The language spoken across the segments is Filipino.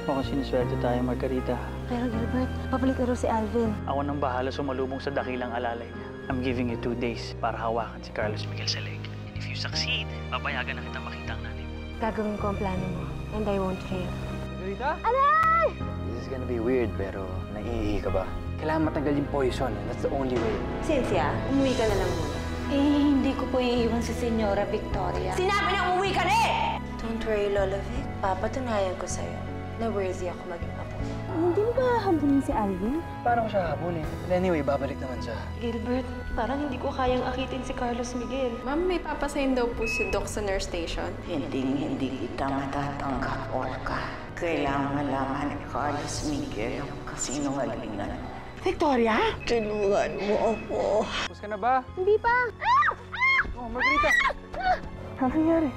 Mukhang siniswerte tayo, Margarita. Pero Gilbert, pabalik na raw si Alvin. Ako nang bahala sumalubong sa dakilang alalay niya. I'm giving you 2 days para hawakan si Carlos Miguel sa leg. And if you succeed, papayagan na kita makita ang nanay mo. Gagawin ko ang plano mo, and I won't fail. Margarita? Aray! This is gonna be weird, pero naiihi ka ba? Kailangan matanggal yung poison. That's the only way. Cynthia, umuwi ka na lang muna. Hindi ko po iiwan si Senyora Victoria. Sinabi na umuwi ka na eh! Don't worry, Lola Vic. Papatunayan ko sa'yo na worthy ako maging apo. Hindi mo ba hahabulin si Alvin? Paano ko siya habulin? But anyway, babalik naman siya. Gilbert, parang hindi ko kayang akitin si Carlos Miguel. Ma'am, may papasayin daw po si Doc sa nurse station. Hindi kita matatanggap, Olga. Kailangan malaman ni Carlos Miguel ang kasinungalingan. Victoria? Tulungan mo ako. Tapos ka na ba? Hindi pa! Oh, Margarita! Ano nangyari?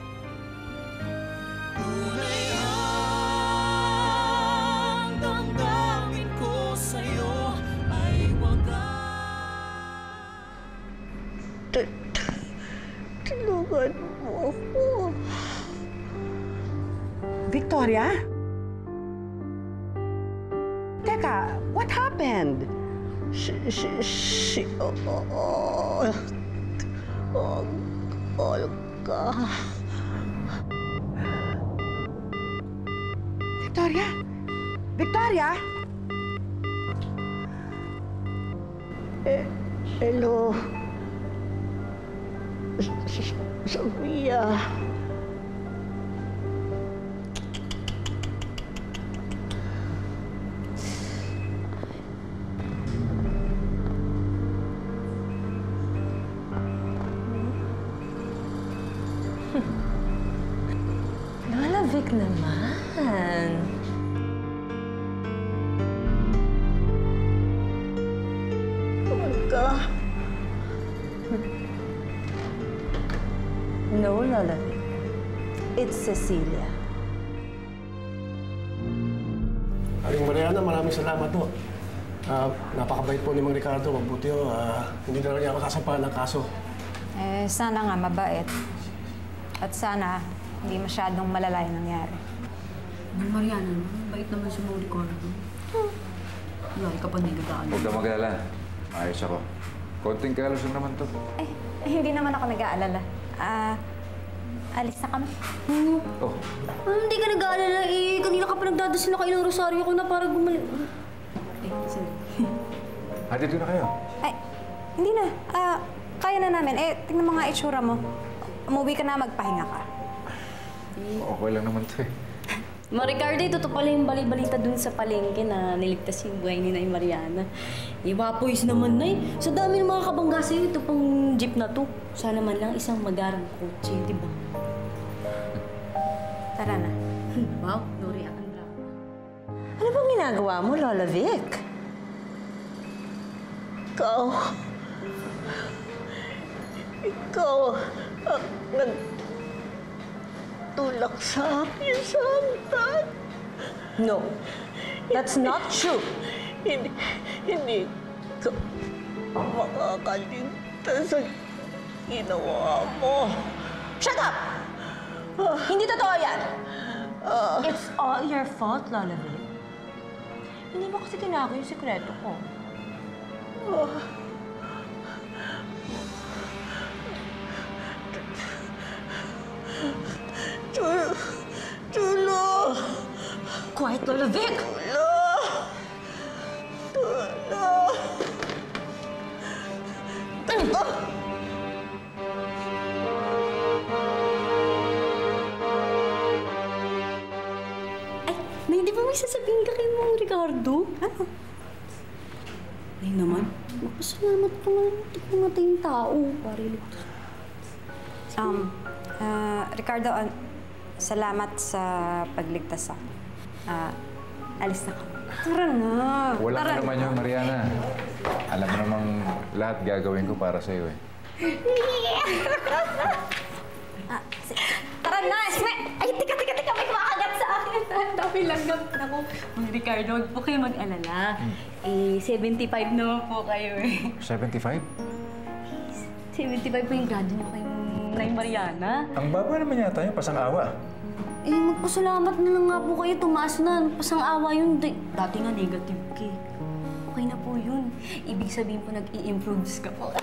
Tulungan mo ako. Victoria? Teka, what happened? Olga. Victoria? Victoria? Hello. Sofia. Lola Vic naman. Olga. No, Lola Vic. It's Cecilia. Aling Mariana, maraming salamat po. Napakabait po ni Mang Ricardo. Mabuti ho, hindi na lang niya ako sasampahan ng kaso. Sana nga mabait. At sana hindi masyadong malala yung nangyari. Mariana, bait naman si Mang Ricardo. Lagi ka pa nagdadaan. Huwag ka mag-alala. Ayos ako. Konting kalos lang naman to. Hindi naman ako nag-aalala. Alis na kami. Oh, Hindi ka nag-aalala eh. Kanina ka pa nagdadasal na ilang rosaryo ko na para gumaling. Sorry. hatid ko na kayo. Hindi na. Kaya na namin. Tingnan mo nga itsura mo. Umuwi ka na, magpahinga ka. Okay lang naman to eh. Ricardo, totoo pala yung balita dun sa palengke na niligtas yung buhay ni Nay Mariana. Iwapoys naman, Nay. Sa dami ng mga kabangga sa'yo, ito pang jeep na to. Sana man lang isang magarang kotse, di ba? Tara na. Wow, no react ang drama. Ano bang ginagawa mo, Lola Vic? Ikaw ang nagtulak sa akin sa hagdan. No, that's not true. Hindi ka makakaligtas sa ginawa mo. Shut up! Hindi totoo yan! It's all your fault, Lola Vic. Hindi mo kasi tinago yung sikreto ko. Tulo! Quiet, Lola Vic! Tulo! Nay, di ba may sasabihin ka kay Mang Ricardo? Ano? Nay naman, magpasalamat ka nga. Tignan nga tayong tao. Pare, ligtas. Ricardo, salamat sa pagligtas ako. Alis na kami. Tara na. Wala ka naman yun, Mariana. Alam mo namang lahat gagawin ko para sa'yo eh. Tara na! Ay, tika! May kumakagat sa akin. Ang dami langgam. Naku, Mang Ricardo, huwag po kayo mag-alala. 75 naman po kayo eh. 75? 75 po yung grado niyo kay Nay Mariana. Ang baba naman yata yun, pasang-awa. Eh, magpasalamat na lang nga po kayo. Tumaas na. Pasang-awa yun. Dati nga negative ka eh. Okay na po yun. Ibig sabihin po nag-i-improves ka po.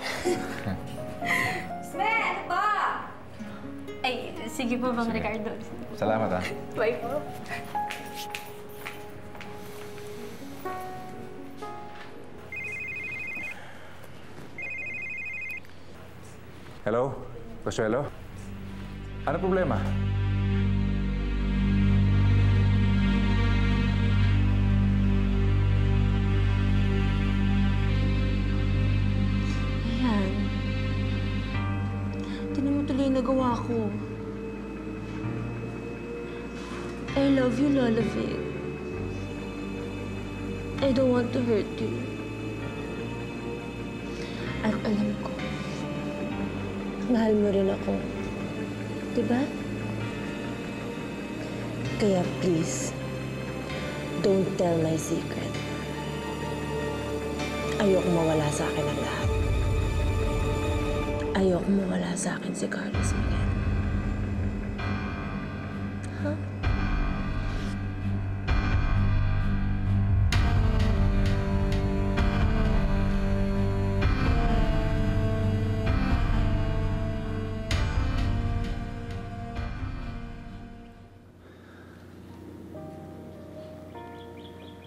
Sme, ano ba? Ay, sige po, Bang Ricardo. Salamat, ah. Bye po. Hello? Consuelo? Ano problema? Ayan. Tinan mo tuloy yung nagawa ko. I love you, Lola Vic. I don't want to hurt you. At alam ko, mahal mo rin ako. Diba? Kaya please, don't tell my secret. Ayoko mawala sa akin ang lahat. Ayoko mawala sa akin si Carlos Miguel. Huh?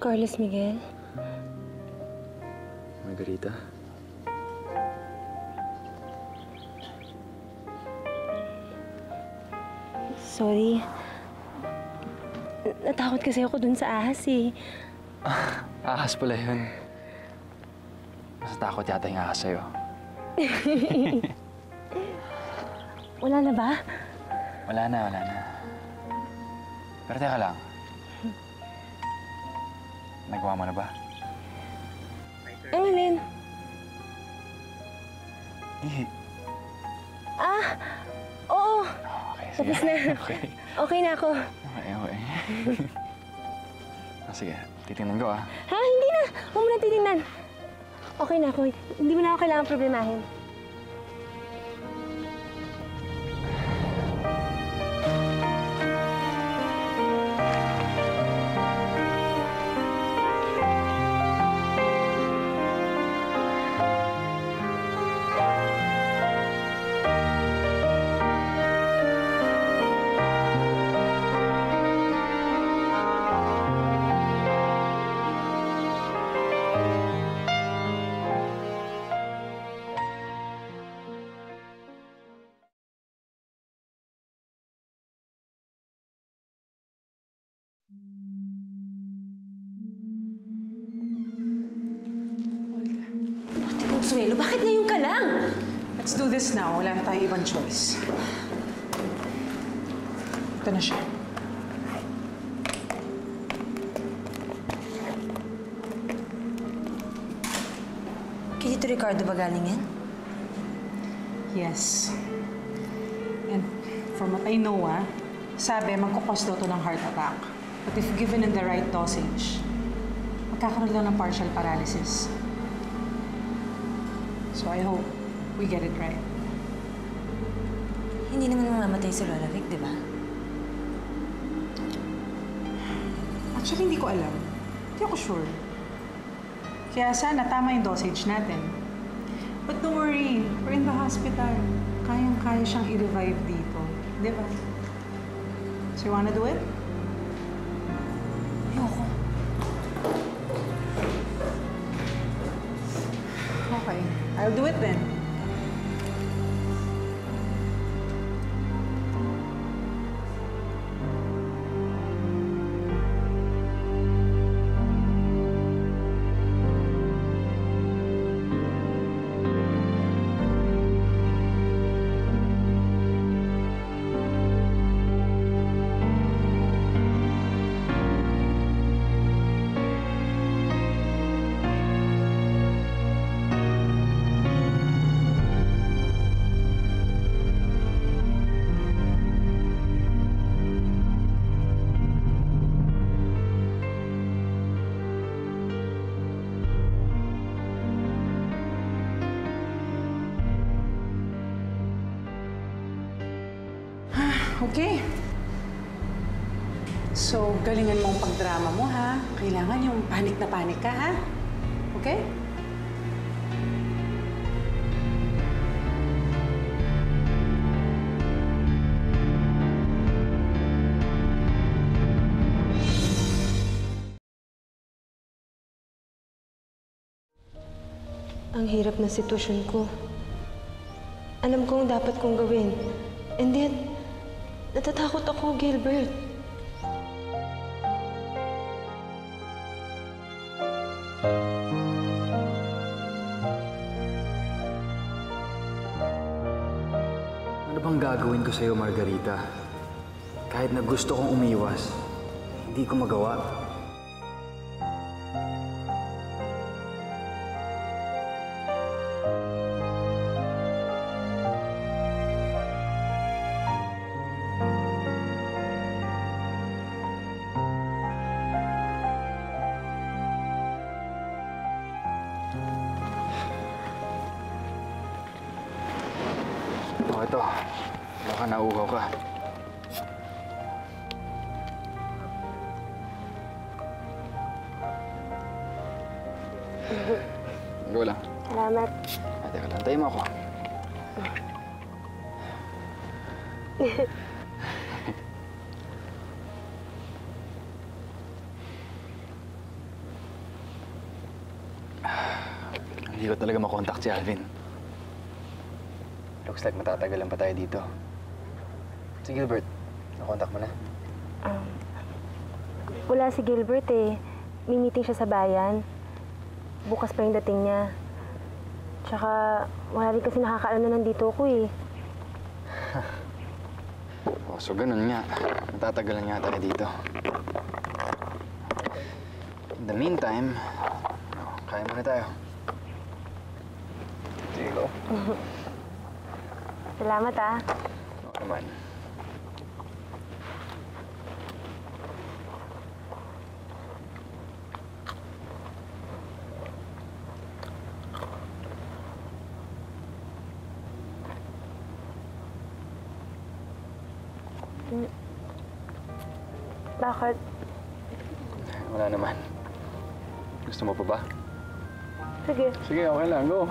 Carlos Miguel? Margarita? Sorry. Natakot kasi ako dun sa ahas eh. Ahas pala yun. Mas takot yata yung ahas sa'yo. Wala na ba? Wala na, wala na. Pero teka lang. Nagawa mo na ba? Ang alin? Ihi. Ah! Oo! Okay, sige. Tapos na. Okay. Okay na ako. Okay, okay. Sige, titingnan ko ah. Ha? Hindi na! Huwag mo na titingnan. Okay na ako. Hindi mo na ako kailangan problemahin. Consuelo, bakit ngayon ka lang? Let's do this now. Wala na tayong ibang choice. Ito na siya. Kay Tito Ricardo ba galing yan? Yes. And from what I know, sabi magkukos daw to ng heart attack. But if given in the right dosage, magkakaroon lang ng partial paralysis. So I hope we get it right. Hindi naman mamamatay si Lola Vic, di ba? Actually, hindi ko alam. Hindi ako sure. Kaya sana tama yung dosage natin. But don't worry, we're in the hospital. Kayang-kaya siyang i-revive dito. Di ba? So you wanna do it? Ayoko. Okay, I'll do it then. Okay. So, galingan mong pagdrama mo, ha? Kailangan yung panik na panik ka, ha? Okay? Ang hirap na sitwasyon ko. Alam kong dapat kong gawin. And yet, natatakot ako, Gilbert. Ano bang gagawin ko sa'yo, Margarita? Kahit na gusto kong umiwas, hindi ko magawa. Ito, baka nauuhaw ka. Go lang. Salamat. Teka lang, tayo mo ako. Hindi ko talaga makontak si Alvin. Looks like matatagalan pa tayo dito. Si Gilbert, nakontak mo na? Wala si Gilbert eh. May meeting siya sa bayan. Bukas pa yung dating niya. Tsaka, wala rin kasi nakakaalam na nandito ako eh. Oh, so ganun nga. Matatagalan nga tayo dito. In the meantime, kaya muna tayo. Sige, go. Salamat ah. Oo naman. Bakit? Wala naman. Gusto mo pa ba? Sige. Sige, okay lang. Go.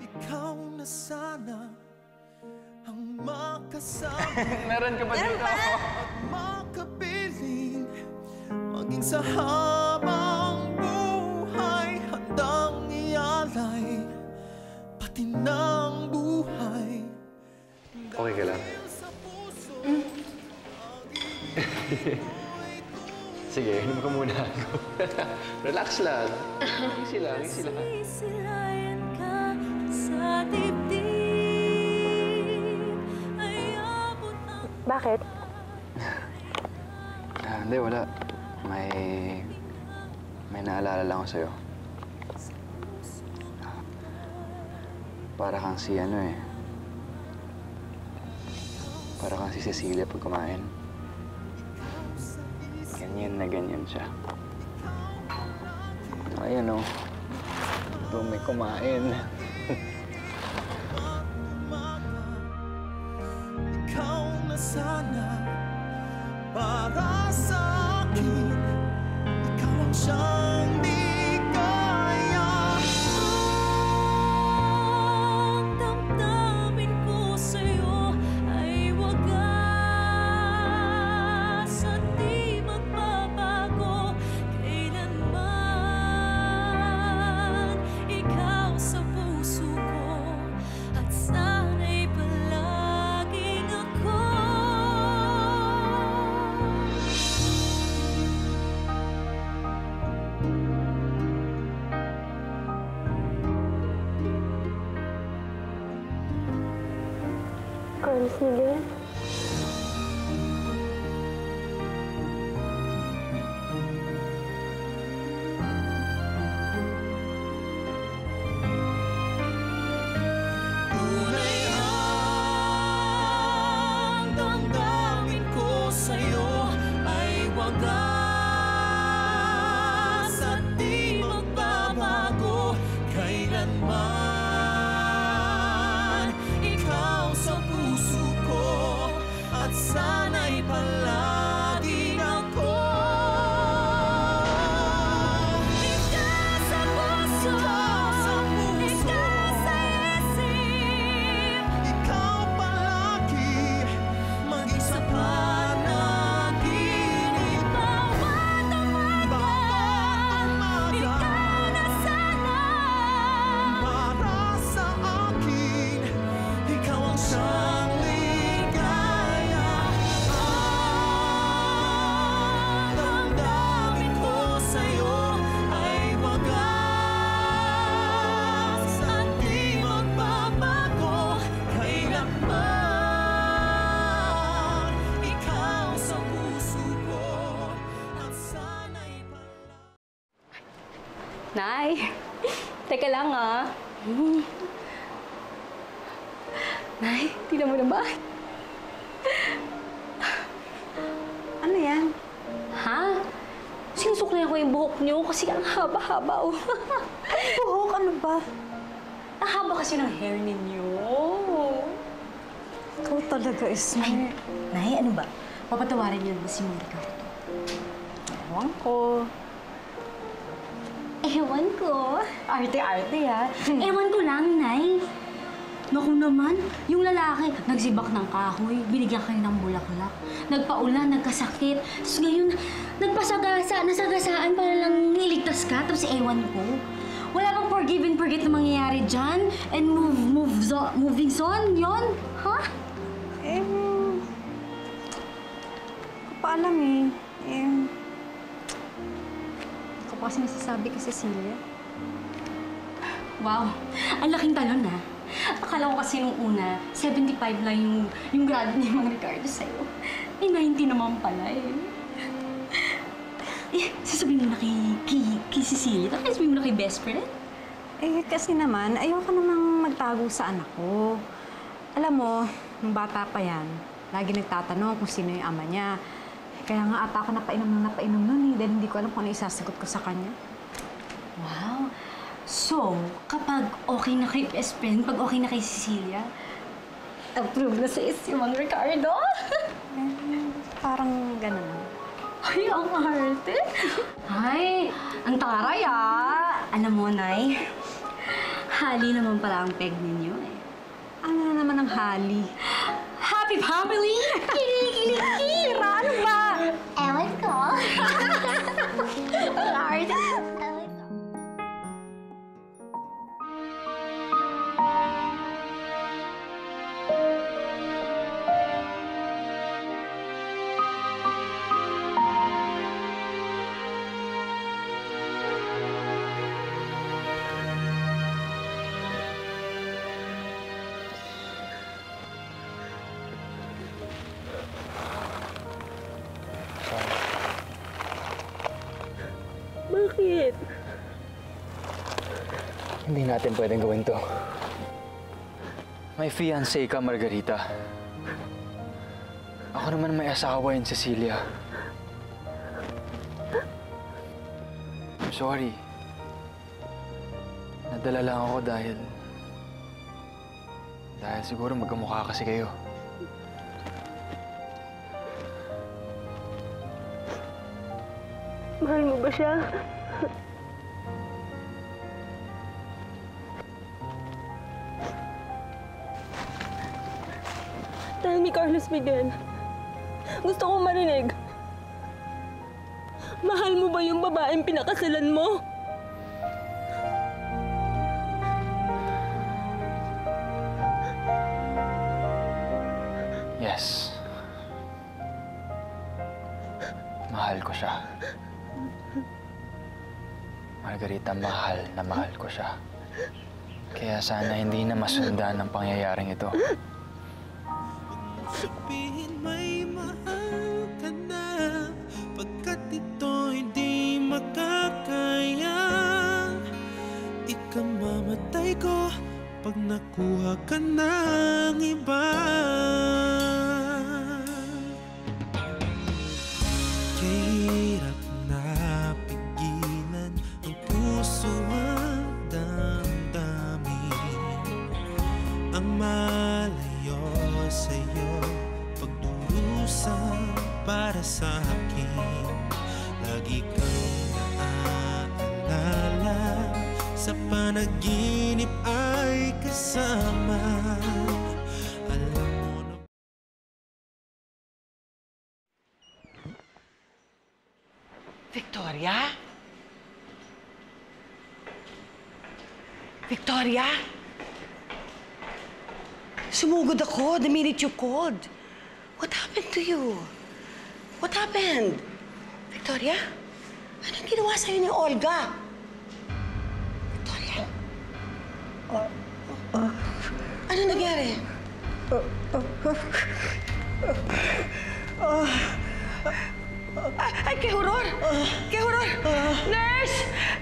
Ikaw na sana ang makasama. Meron ka ba dito? At makapiling maging sa habang buhay, handang ialay pati ng buhay. Okay ka lang? Sige, inom ka muna. Relax lang. Easy lang, easy lang. Sisilayan ka sa dibdib ay abot ang... Bakit? Hindi, wala. May naalala lang ako sa'yo. Para kang si ano eh. Para kang si Cecilia pag kumain. Ganyan na ganyan siya. Ayan o. Ito may kumain. Ikaw na sana para sa akin. Ikaw ang siyang di kaya. Ang damdamin ko sa'yo ay wagas at di magbabago kailanman. Ikaw sa puso ko at sana'y palaging ako. Carlos Miguel? Tunay ang damdamin ko sa'yo ay wagas at di magbabago kailanman. Ikaw sa puso ko sana'y palaging ako. Ikaw sa puso, ikaw sa isip, ikaw palagi, maging sa panaginip. Bawat umaga, ikaw na sana. Para sa akin, ikaw ang siyang ligaya. Ang damdamin ko sa'yo ay wagas at di magbabago kailanman. Ikaw sa puso ko at sana'y Nay, teka lang ah. Nay, tingnan mo naman. Ano yan? Ha? Sinusuklayan ko yung buhok niyo kasi ang haba-haba oh. Buhok, ano ba? Ang haba kasi ng hair ninyo. Ikaw talaga, Esme. Nay, ano ba? Papatawarin niyo ba si Mang Ricardo? Ewan ko. Ewan ko. Arte-arte ha. Ewan ko lang, Nay. Naku naman, yung lalaki, nagsibak ng kahoy, binigyan kayo ng bulaklak, nagpaulan, nagkasakit, tapos ngayon, nagpasagasa, nasagasaan para lang niligtas ka, tapos ewan ko. Wala bang forgive and forget na mangyayari dyan? And moving on, yon? Ha? Eh, ko pa alam eh. Ako pa kasi nasasabi kay Cecilia. Wow, ang laking talon ha. Akala ko kasi nung una, 75 lang yung grado ni Mang Ricardo sa'yo. Eh, 90 naman pala eh. Eh, sasabihin mo na kay Cecilia, tapos sasabihin mo na kay best friend? Eh, kasi naman, ayoko namang magtago sa anak ko. Alam mo, nung bata pa yan, lagi nagtatanong kung sino yung ama niya. Kaya nga ata ako napainom nun eh, dahil hindi ko alam kung ano isasagot ko sa kanya. Wow. So, kapag okay na kay best friend, pag okay na kay Cecilia, approve na si Mang Ricardo? Parang ganun. Ay, ang arte! Ay, ang taray ah! Alam mo, Nay, hali naman pala ang peg ninyo eh. Ano na naman ang hali? Happy family! Kilikiliki! Ano ba? Ewan ko. Ang arte! Bakit? Hindi natin pwedeng gawin to. May fiancé ka, Margarita. Ako naman may asawa yun, Cecilia. I'm sorry. Nadala lang ako dahil siguro magkamukha kasi kayo. Mahal mo ba siya? Tell me, Carlos Miguel. Gusto kong marinig. Mahal mo ba yung babaeng pinakasalan mo? Yes. Mahal ko siya. Margarita, mahal na mahal ko siya. Kaya sana hindi na masundan ang pangyayaring ito. Sabihin may mahal ka na, pagkat ito'y di makakaya. Ikamamatay ko pag nakuha ka ng iba. Kahirap na pigilan ang puso at damdamin ang malayo sa'yo pagdurusa. para sa akin. Lagi kang naaalala, sa panaginip ay kasama. Alam mo na... Victoria? Victoria? Sumugod ako the minute you called. What happened to you? What happened? Victoria? Anong ginawa sa'yo ni Olga? Victoria? Ano nangyari? Ay, kay Horor! Kay Horor! Nurse!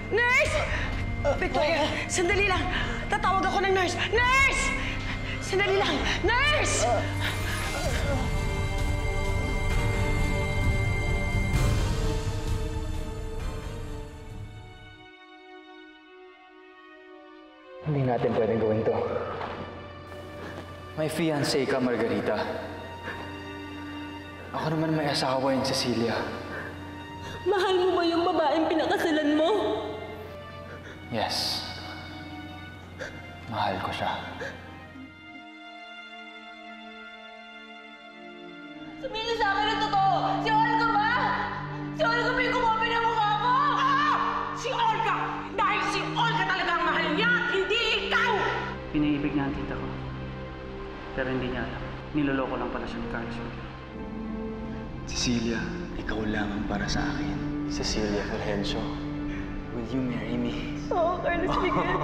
Nurse! Victoria, sandali lang. Tatawag ako ng nurse. Nurse! Sandali lang. Nurse! Hindi natin pwedeng gawin to. May fiancé ka, Margarita. Ako naman may asawa yung Cecilia. Mahal mo ba yung babaeng pinakasalan mo? Yes. Mahal ko siya. Sabihin niyo sa akin ang totoo! Si Olga ba? Si Olga ba yung kumabi ng mukha ko? Si Olga! Dahil si Olga talaga ang mahal niya, hindi ikaw! Pinaibig niya ang tita ko. Pero hindi niya alam. Niloloko lang pala siya ni Carlos Miguel. Cecilia, ikaw lang ang para sa akin. Cecilia Fulgencio, will you marry me? Oo, Carlos Miguel.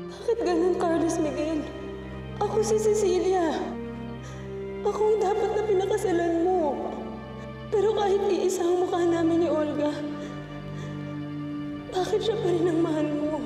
Bakit ganun, Carlos Miguel? Ako si Cecilia. Ako ang dapat na pinakasalan mo. Pero kahit iisa ang mukha namin ni Olga, bakit siya pa rin ang mahal mo?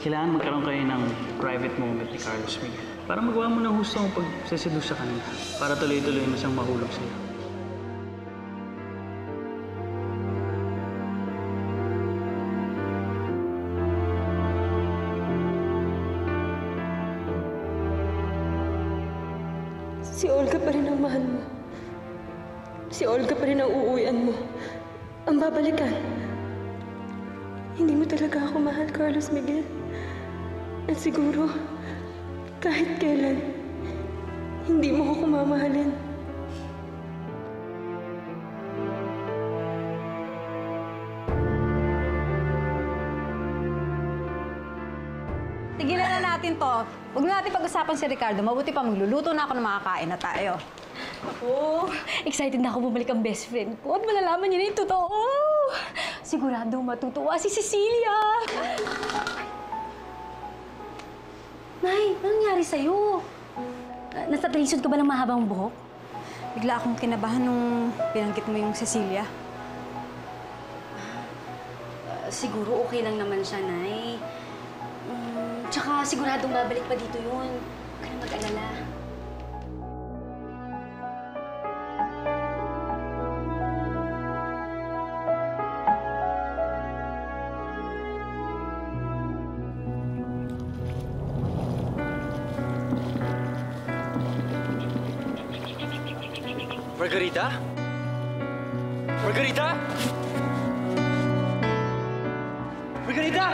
Kailangan magkaroon kayo ng private moment ni Carlos Miguel para magawa mo ng husto ang pagseseduce sa kanila para tuloy-tuloy na siyang mahulog sa'yo. Si Olga pa rin ang mahal mo. Si Olga pa rin ang uuwian mo. Ang babalikan. Hindi mo talaga ako mahal, Carlos Miguel. At siguro, kahit kailan, hindi mo ako mamahalin. Tigilan na natin to. Huwag na natin pag-usapan si Ricardo. Mabuti pa magluluto na ako ng makakain na tayo. Ako, excited na ako bumalik ang best friend ko at malalaman niya na yung totoo. Siguradong matutuwa si Cecilia. Nay, anong nangyari sa'yo? Nasa-talisod ka ba ng mahabang buhok? Bigla akong kinabahan nung pinanggit mo yung Cecilia. Siguro okay lang naman siya, Nay. Tsaka siguradong babalik pa dito yun. Huwag ka na mag-alala. Margarita? Margarita? Margarita!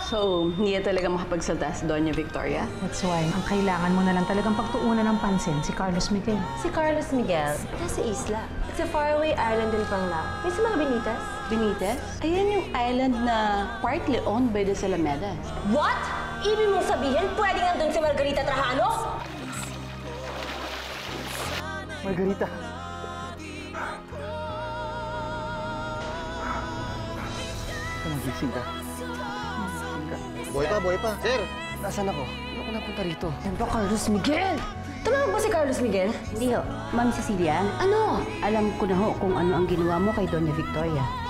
So, hindi na talaga makapagsalita si Doña Victoria? That's why, ang kailangan mo na lang talagang pagtuunan ng pansin si Carlos Miguel. Si Carlos Miguel, nasa isla. It's a faraway island in Panglao. May sa mga Benitez. Benitez? Ayan yung island na partly owned by the Salamedas. What? Ibig mong sabihin, pwedeng nandun si Margarita Trajano? Margarita! Nagising ka. Buhay pa. Sir! Nasaan ako? Ano ko napunta rito? Yan ba, Carlos Miguel? Tumawag ba si Carlos Miguel? Hindi ho. Ma'am Cecilia? Ano? Alam ko na ho kung ano ang ginawa mo kay Doña Victoria.